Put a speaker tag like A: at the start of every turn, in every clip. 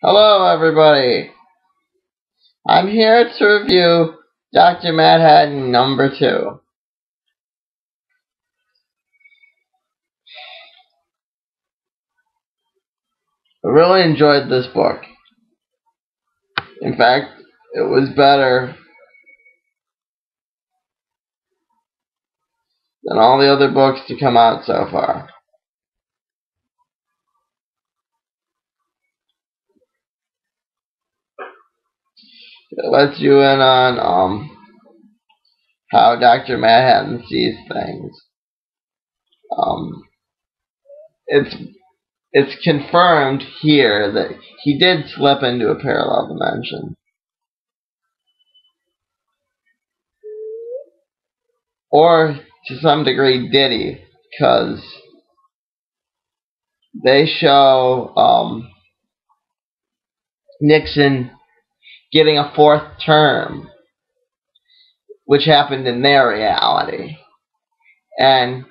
A: Hello, everybody. I'm here to review Dr. Mad Hatten number 2. I really enjoyed this book. In fact, it was better than all the other books to come out so far. It lets you in on how Dr. Mad Hatten sees things. It's confirmed here that he did slip into a parallel dimension. Or, to some degree, did he? Because they show Nixon getting a 4th term, which happened in their reality, and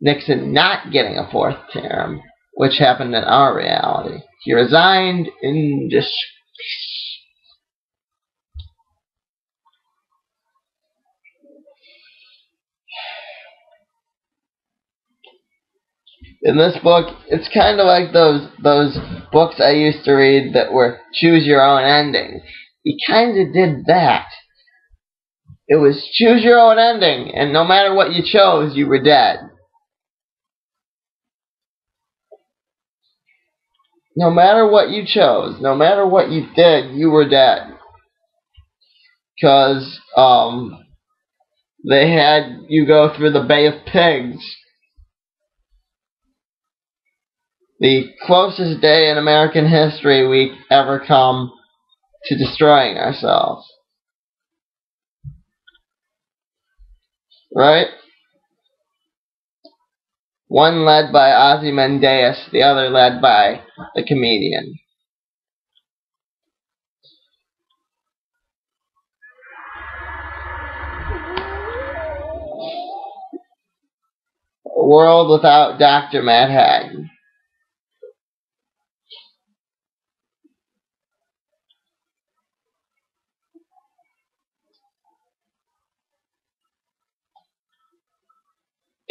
A: Nixon not getting a 4th term, which happened in our reality. He resigned in disgrace. In this book, it's kind of like those books I used to read that were choose your own ending. He kind of did that. It was choose your own ending, and no matter what you chose, you were dead. No matter what you chose, no matter what you did, you were dead. Because they had you go through the Bay of Pigs. The closest day in American history we ever come to destroying ourselves. Right? One led by Ozymandias, the other led by the comedian. A world without Dr. Mad Hatten.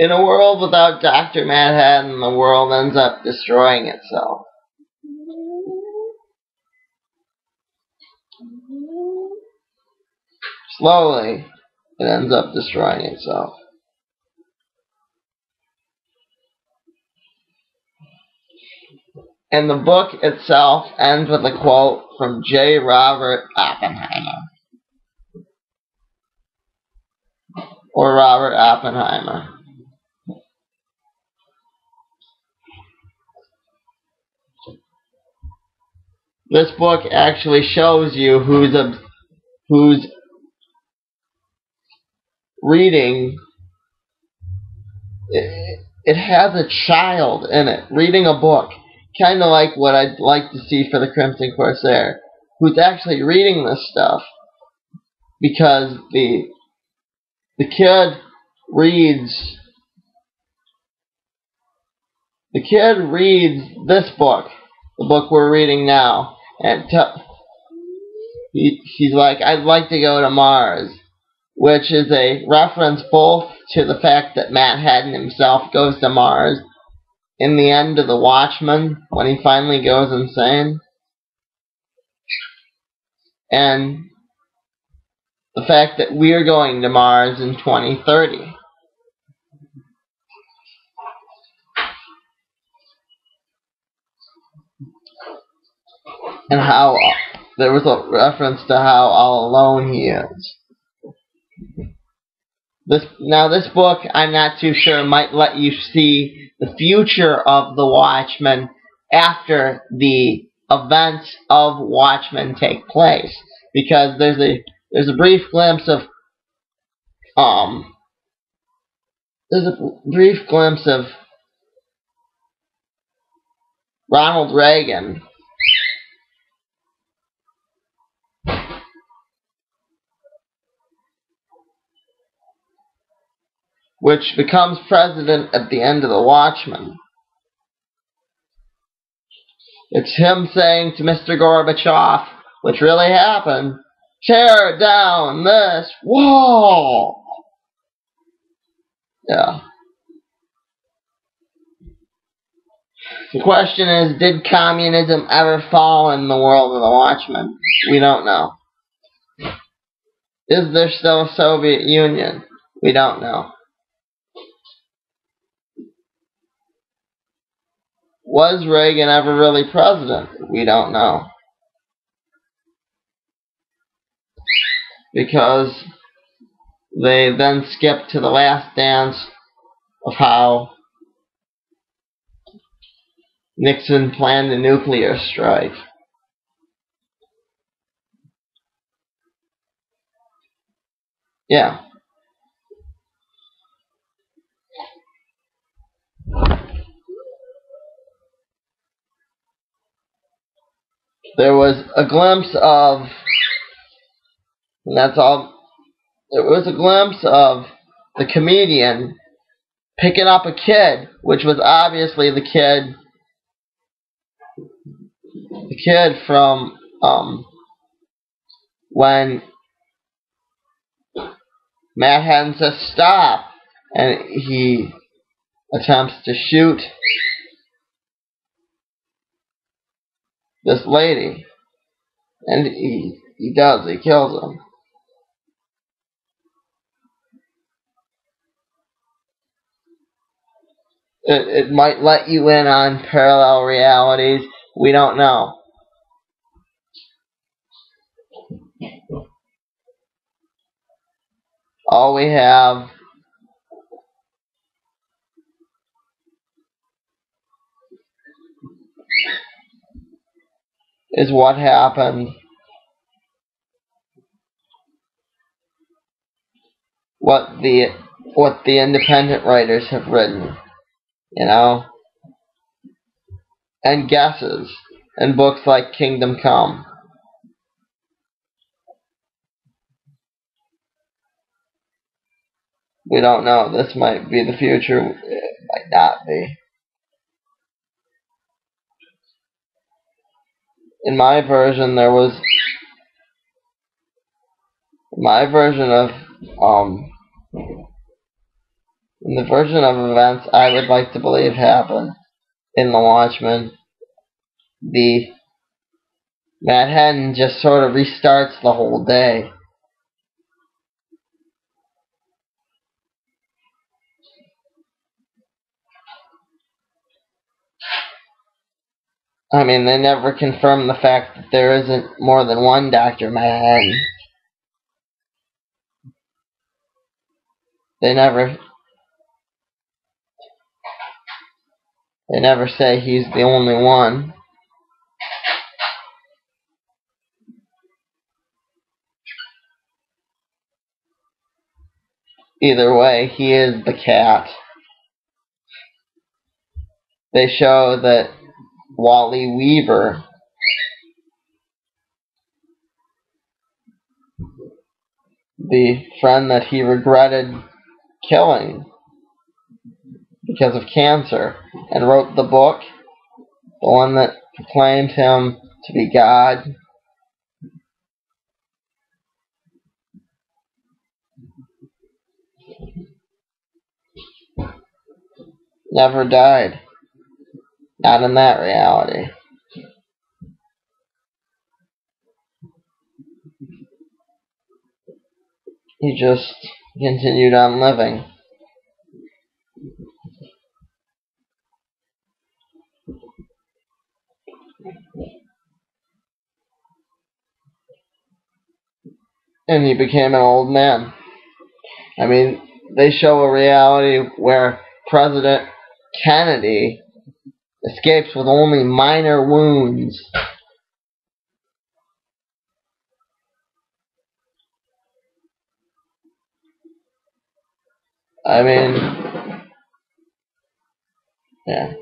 A: In a world without Dr. Mad Hatten, the world ends up destroying itself. Slowly, it ends up destroying itself. And the book itself ends with a quote from J. Robert Oppenheimer. Or Robert Oppenheimer. This book actually shows you who's reading. It has a child in it reading a book, kind of like what I'd like to see for the Crimson Corsair, who's actually reading this stuff, because the kid reads this book, the book we're reading now, and he's like, I'd like to go to Mars, which is a reference both to the fact that Mad Hatten himself goes to Mars in the end of The Watchmen, when he finally goes insane, and the fact that we're going to Mars in 2030. And how there was a reference to how all alone he is. This book, I'm not too sure, might let you see the future of the Watchmen after the events of Watchmen take place, because there's a brief glimpse of Ronald Reagan which becomes president at the end of The Watchmen. It's him saying to Mr. Gorbachev, which really happened, tear down this wall. Yeah. The question is, did communism ever fall in the world of the Watchmen? We don't know. Is there still a Soviet Union? We don't know. Was Reagan ever really president? We don't know. Because they then skipped to the last dance of how Nixon planned a nuclear strike. Yeah. There was a glimpse of, and that's all, there was a glimpse of the comedian picking up a kid, which was obviously the kid from when Matt Haddon says stop, and he attempts to shoot this lady, and he does, he kills him. It might let you in on parallel realities, we don't know. All we have is what happened, what the independent writers have written, you know, and guesses in books like Kingdom Come. We don't know. This might be the future. It might not be. In my version, there was my version of in the version of events I would like to believe happened in The Watchmen. The Matt Haddon just sort of restarts the whole day. I mean, they never confirm the fact that there isn't more than one Dr. Manhattan. They never say he's the only one. Either way, he is the cat. They show that Wally Weaver, the friend that he regretted killing because of cancer, and wrote the book, the one that proclaimed him to be God, never died. Not in that reality. He just continued on living. And he became an old man. I mean, they show a reality where President Kennedy escapes with only minor wounds. I mean, yeah.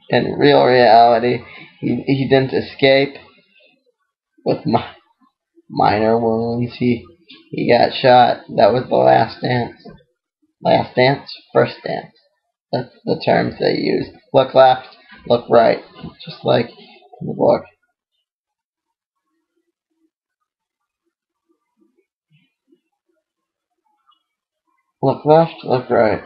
A: In real reality, he didn't escape with minor wounds. He got shot. That was the last dance. Last dance? First dance. That's the terms they use. Look left, look right, just like in the book. Look left, look right.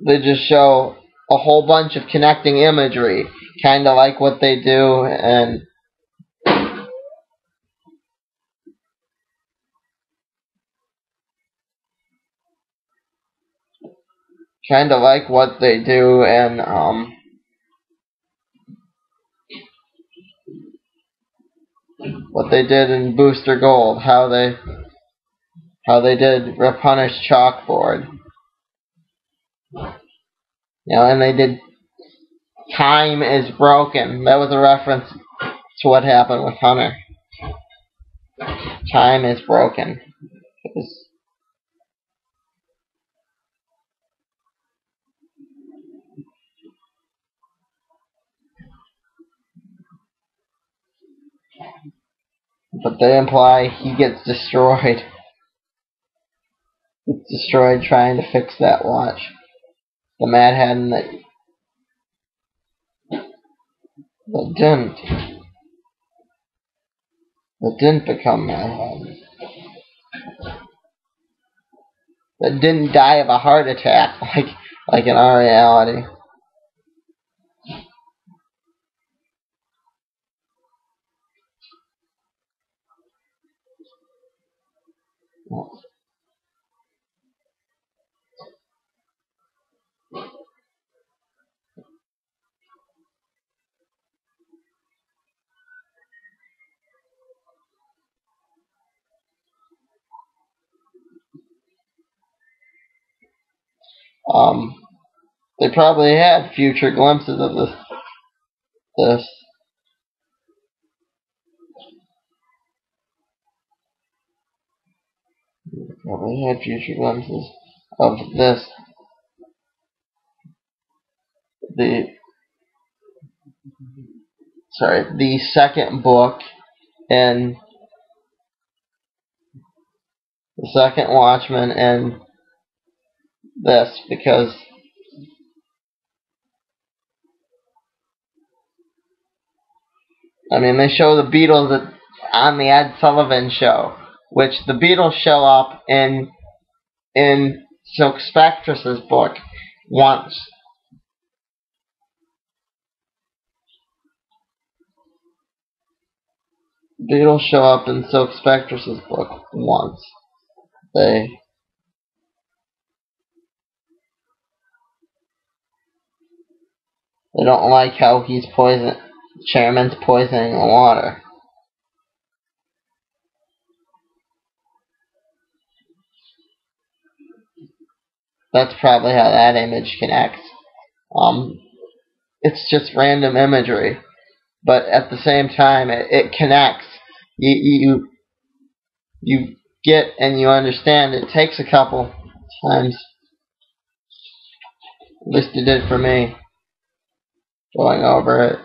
A: They just show a whole bunch of connecting imagery, kind of like what they do, and kind of like what they do, and what they did in Booster Gold, how they did Repunish Chalkboard, and they did Time is Broken. That was a reference to what happened with Hunter. Time is broken. But they imply he gets destroyed. Gets destroyed trying to fix that watch. The Mad Hatter that didn't. That didn't become Mad Hatter. That didn't die of a heart attack like in our reality. They probably had future glimpses of this. Probably had future glimpses of this. The second book and the second Watchmen and this, because they show the Beatles on the Ed Sullivan Show, which the Beatles show up in Silk Spectrus's book once. The Beatles show up in Silk Spectrus's book once. They don't like how Chairman's poisoning the water. That's probably how that image connects. It's just random imagery, but at the same time, it connects. You get and you understand. It takes a couple times. At least it did for me. Going over it.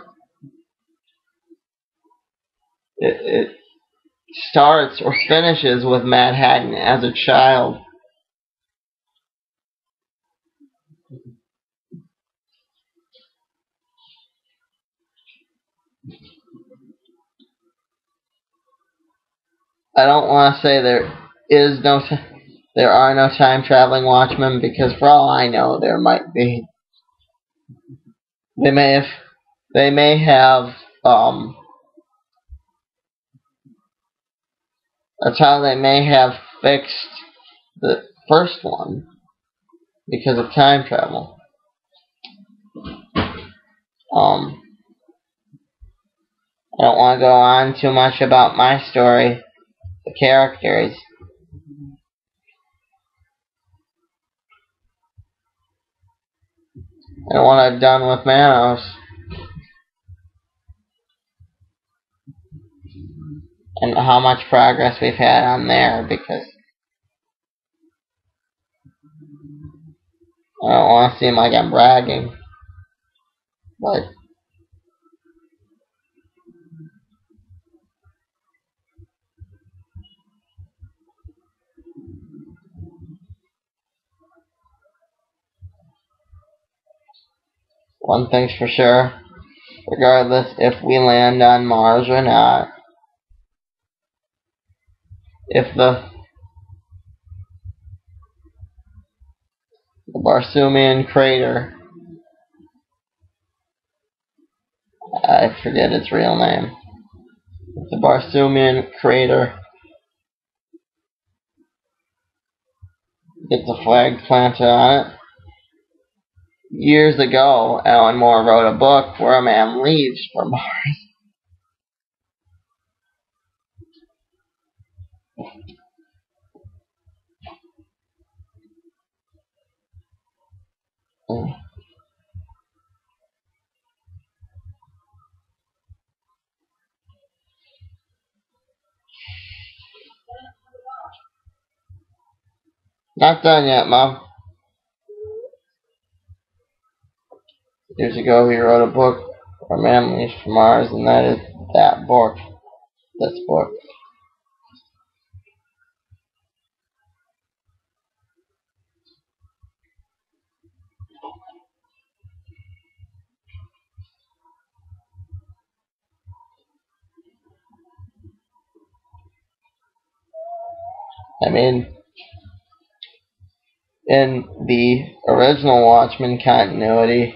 A: It starts or finishes with Manhattan as a child. I don't want to say there are no time traveling Watchmen, because for all I know there might be. They may have that's how they may have fixed the first one because of time travel. I don't want to go on too much about my story, the characters. And what I've done with Manos. and how much progress we've had on there, because I don't want to seem like I'm bragging, but one thing's for sure, regardless if we land on Mars or not, if the Barsoomian crater, I forget its real name, if the Barsoomian crater gets a flag planted on it. Years ago, Alan Moore wrote a book where a man leaves for Mars. Not done yet, Mom. Years ago, he wrote a book where a man leaves for Mars, and that is that book. This book. I mean, in the original Watchmen continuity,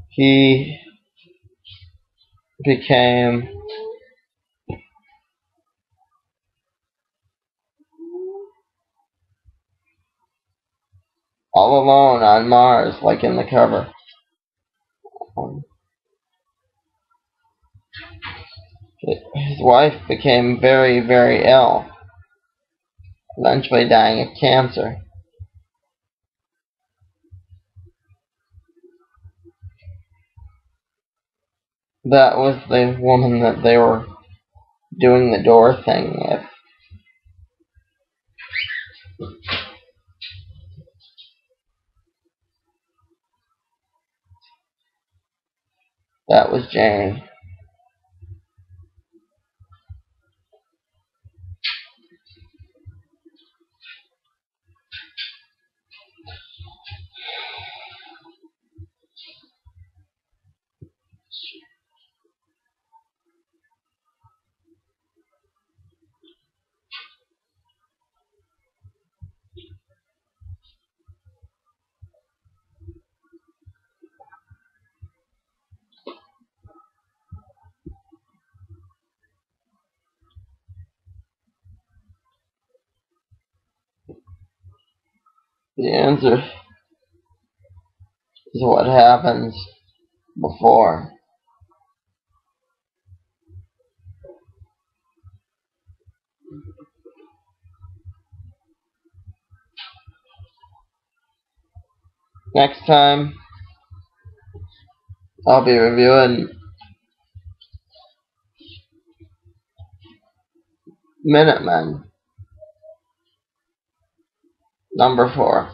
A: he became all alone on Mars, like in the cover. His wife became very, very ill, eventually dying of cancer. That was the woman that they were doing the door thing with. That was Jane. The answer is what happens before. Next time, I'll be reviewing Minutemen, number 4.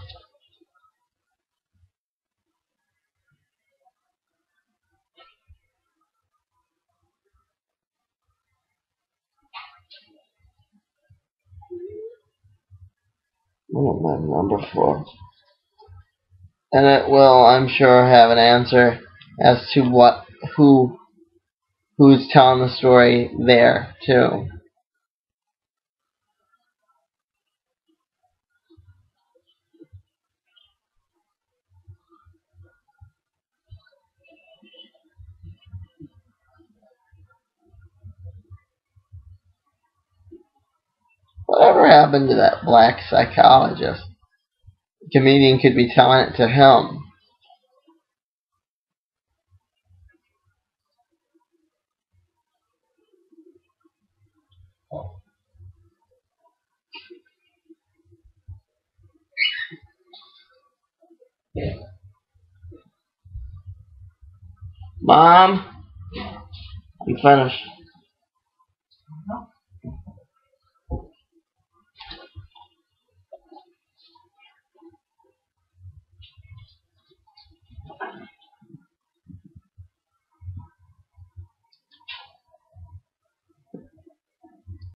A: Minutemen, number 4. And it will, I'm sure, have an answer as to who's telling the story there, too. Whatever happened to that black psychologist? The comedian could be telling it to him. Mom, I'm finished.